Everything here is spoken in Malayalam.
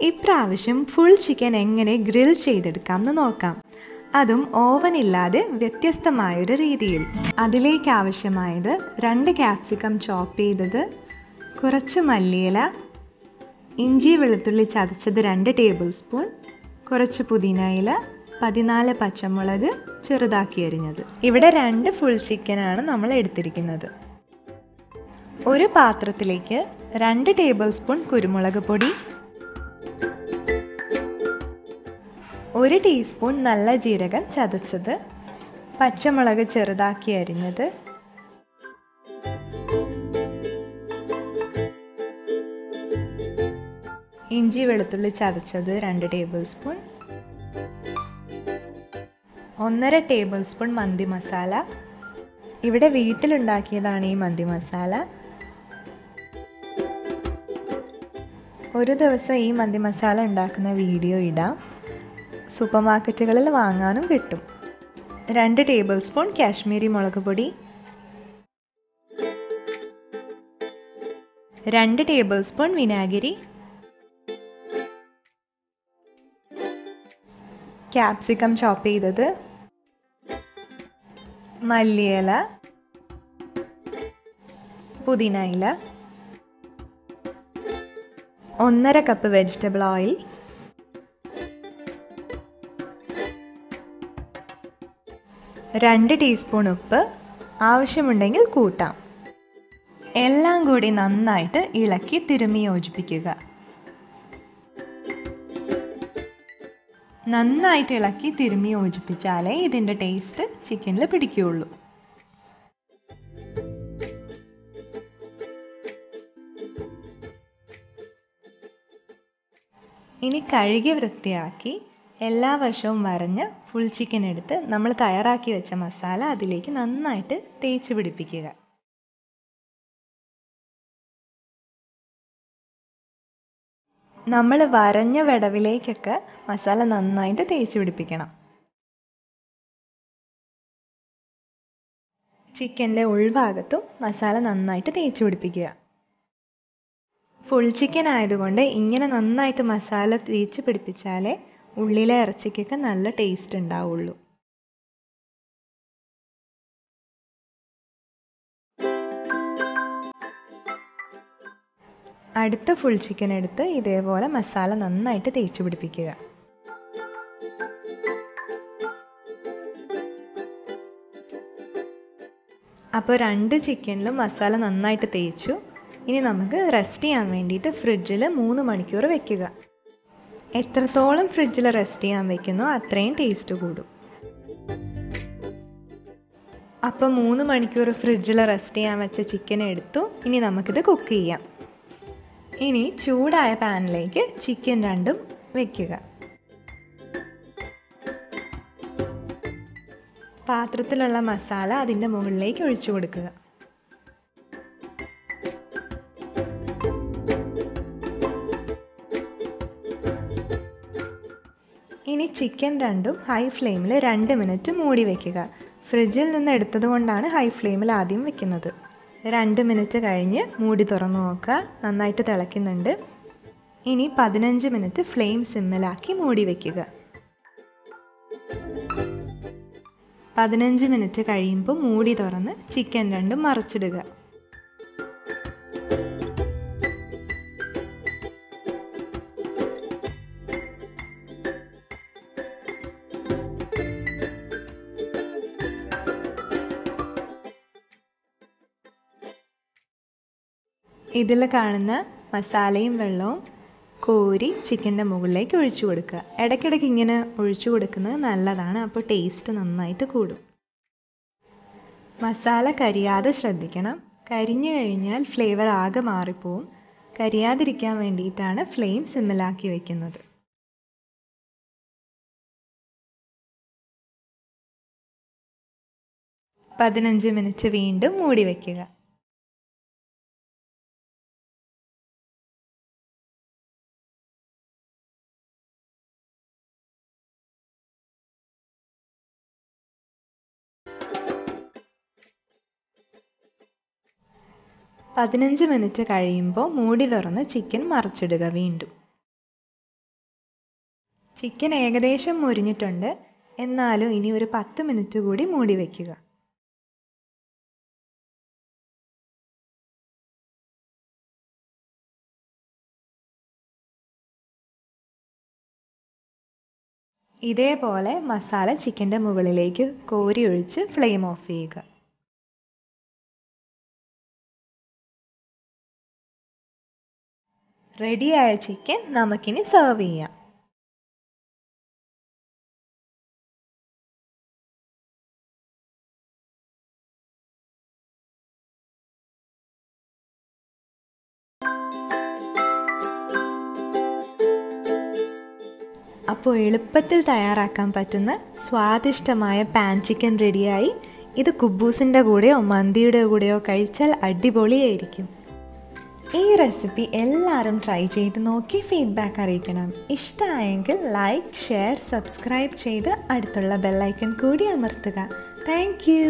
ഇപ്രാവശ്യം ഫുൾ ചിക്കൻ എങ്ങനെ ഗ്രിൽ ചെയ്തെടുക്കാമെന്ന് നോക്കാം. അതും ഓവൻ ഇല്ലാതെ വ്യത്യസ്തമായൊരു രീതിയിൽ. അതിലേക്ക് ആവശ്യമായത് 2 ക്യാപ്സിക്കം ചോപ്പ് ചെയ്തത്, കുറച്ച് മല്ലിയില, ഇഞ്ചി വെളുത്തുള്ളി ചതച്ചത് 2 ടേബിൾ സ്പൂൺ, കുറച്ച് പുതിന ഇല, 14 പച്ചമുളക് ചെറുതാക്കി അരിഞ്ഞത്. ഇവിടെ 2 ഫുൾ ചിക്കനാണ് നമ്മൾ എടുത്തിരിക്കുന്നത്. ഒരു പാത്രത്തിലേക്ക് 2 ടേബിൾ സ്പൂൺ കുരുമുളക് പൊടി, 1 ടീസ്പൂൺ നല്ല ജീരകം ചതച്ചത്, പച്ചമുളക് ചെറുതാക്കി അരിഞ്ഞത്, ഇഞ്ചി വെളുത്തുള്ളി ചതച്ചത് 2 ടേബിൾ സ്പൂൺ, 1.5 ടേബിൾ സ്പൂൺ മന്തി മസാല. ഇവിടെ വീട്ടിലുണ്ടാക്കിയതാണ് ഈ മന്തി മസാല. ഒരു ദിവസം ഈ മന്തി മസാല ഉണ്ടാക്കുന്ന വീഡിയോ ഇടാം. സൂപ്പർ മാർക്കറ്റുകളിൽ വാങ്ങാനും കിട്ടും. 2 ടേബിൾ സ്പൂൺ കാശ്മീരി മുളക് പൊടി, 2 ടേബിൾ സ്പൂൺ വിനാഗിരി, ക്യാപ്സിക്കം ചോപ്പ് ചെയ്തത്, മല്ലിയില, പുതിന ഇല, 1.5 കപ്പ് വെജിറ്റബിൾ ഓയിൽ, 2 ടീസ്പൂൺ ഉപ്പ്, ആവശ്യമുണ്ടെങ്കിൽ കൂട്ടാം. എല്ലാം കൂടി നന്നായിട്ട് ഇളക്കി തിരുമ്മി യോജിപ്പിക്കുക. നന്നായിട്ട് ഇളക്കി തിരുമ്മി യോജിപ്പിച്ചാലേ ഇതിൻ്റെ ടേസ്റ്റ് ചിക്കനിൽ പിടിക്കുകയുള്ളൂ. ഇനി കഴുകി വൃത്തിയാക്കി എല്ലാ വശവും വരഞ്ഞ് ഫുൾ ചിക്കൻ എടുത്ത് നമ്മൾ തയ്യാറാക്കി വെച്ച മസാല അതിലേക്ക് നന്നായിട്ട് തേച്ച് പിടിപ്പിക്കുക. നമ്മൾ വരഞ്ഞ വിടവിലേക്കൊക്കെ മസാല നന്നായിട്ട് തേച്ച് പിടിപ്പിക്കണം. ചിക്കൻ്റെ ഉൾഭാഗത്തും മസാല നന്നായിട്ട് തേച്ച് പിടിപ്പിക്കുക. ഫുൾ ചിക്കൻ ആയതുകൊണ്ട് ഇങ്ങനെ നന്നായിട്ട് മസാല തേച്ച് പിടിപ്പിച്ചാലേ ഉള്ളിലെ ഇറച്ചിക്കൊക്കെ നല്ല ടേസ്റ്റ് ഉണ്ടാവുള്ളൂ. അടുത്ത ഫുൾ ചിക്കൻ എടുത്ത് ഇതേപോലെ മസാല നന്നായിട്ട് തേച്ച് പിടിപ്പിക്കുക. അപ്പോൾ 2 ചിക്കനിലും മസാല നന്നായിട്ട് തേച്ചു. ഇനി നമുക്ക് റെസ്റ്റ് ചെയ്യാൻ വേണ്ടിയിട്ട് ഫ്രിഡ്ജിൽ 3 മണിക്കൂർ വെക്കുക. എത്രത്തോളം ഫ്രിഡ്ജിൽ റെസ്റ്റ് ചെയ്യാൻ വെക്കുന്നോ അത്രയും ടേസ്റ്റ് കൂടും. അപ്പോൾ 3 മണിക്കൂർ ഫ്രിഡ്ജിൽ റെസ്റ്റ് ചെയ്യാൻ വെച്ച ചിക്കൻ എടുത്തു. ഇനി നമുക്കിത് കുക്ക് ചെയ്യാം. ഇനി ചൂടായ പാനിലേക്ക് ചിക്കൻ രണ്ടും വെക്കുക. പാത്രത്തിലുള്ള മസാല അതിൻ്റെ മുകളിലേക്ക് ഒഴിച്ചു കൊടുക്കുക. ഇനി ചിക്കൻ രണ്ടും ഹൈ ഫ്ലെയിമിൽ 2 മിനിറ്റ് മൂടി വയ്ക്കുക. ഫ്രിഡ്ജിൽ നിന്ന് എടുത്തത് കൊണ്ടാണ് ഹൈ ഫ്ലെയിമിൽ ആദ്യം വെക്കുന്നത്. 2 മിനിറ്റ് കഴിഞ്ഞ് മൂടി തുറന്നു നോക്കുക. നന്നായിട്ട് തിളയ്ക്കുന്നുണ്ട്. ഇനി 15 മിനിറ്റ് ഫ്ലെയിം സിമ്മിലാക്കി മൂടി വയ്ക്കുക. 15 മിനിറ്റ് കഴിയുമ്പോൾ മൂടി തുറന്ന് ചിക്കൻ രണ്ടും മറിച്ചിടുക. ഇതിൽ കാണുന്ന മസാലയും വെള്ളവും കോരി ചിക്കൻ്റെ മുകളിലേക്ക് ഒഴിച്ചു കൊടുക്കുക. ഇടയ്ക്കിടയ്ക്ക് ഇങ്ങനെ ഒഴിച്ചു കൊടുക്കുന്നത് നല്ലതാണ്. അപ്പോൾ ടേസ്റ്റ് നന്നായിട്ട് കൂടും. മസാല കരിയാതെ ശ്രദ്ധിക്കണം. കരിഞ്ഞു കഴിഞ്ഞാൽ ഫ്ലേവർ ആകെ മാറിപ്പോവും. കരിയാതിരിക്കാൻ വേണ്ടിയിട്ടാണ് ഫ്ലെയിം സിമ്മിലാക്കി വെക്കുന്നത്. പതിനഞ്ച് മിനിറ്റ് വീണ്ടും മൂടി വയ്ക്കുക. പതിനഞ്ച് മിനിറ്റ് കഴിയുമ്പോൾ മൂടി തുറന്ന് ചിക്കൻ മറിച്ചിടുക വീണ്ടും. ചിക്കൻ ഏകദേശം മുരിഞ്ഞിട്ടുണ്ട്. എന്നാലും ഇനി ഒരു 10 മിനിറ്റ് കൂടി മൂടി വയ്ക്കുക. ഇതേപോലെ മസാല ചിക്കൻ്റെ മുകളിലേക്ക് കോരി ഒഴിച്ച് ഫ്ലെയിം ഓഫ് ചെയ്യുക. റെഡിയായ ചിക്കൻ നമുക്കിനി സെർവ് ചെയ്യാം. അപ്പോൾ എളുപ്പത്തിൽ തയ്യാറാക്കാൻ പറ്റുന്ന സ്വാദിഷ്ടമായ പാൻ ചിക്കൻ റെഡിയായി. ഇത് കുബൂസിൻ്റെ കൂടെയോ മന്തിയുടെ കൂടെയോ കഴിച്ചാൽ അടിപൊളിയായിരിക്കും. ഈ റെസിപ്പി എല്ലാവരും ട്രൈ ചെയ്ത് നോക്കി ഫീഡ്ബാക്ക് അറിയിക്കണം. ഇഷ്ടമായെങ്കിൽ ലൈക്ക്, ഷെയർ, സബ്സ്ക്രൈബ് ചെയ്ത് അടുത്തുള്ള ബെല്ലൈക്കൺ കൂടി അമർത്തുക. Thank you.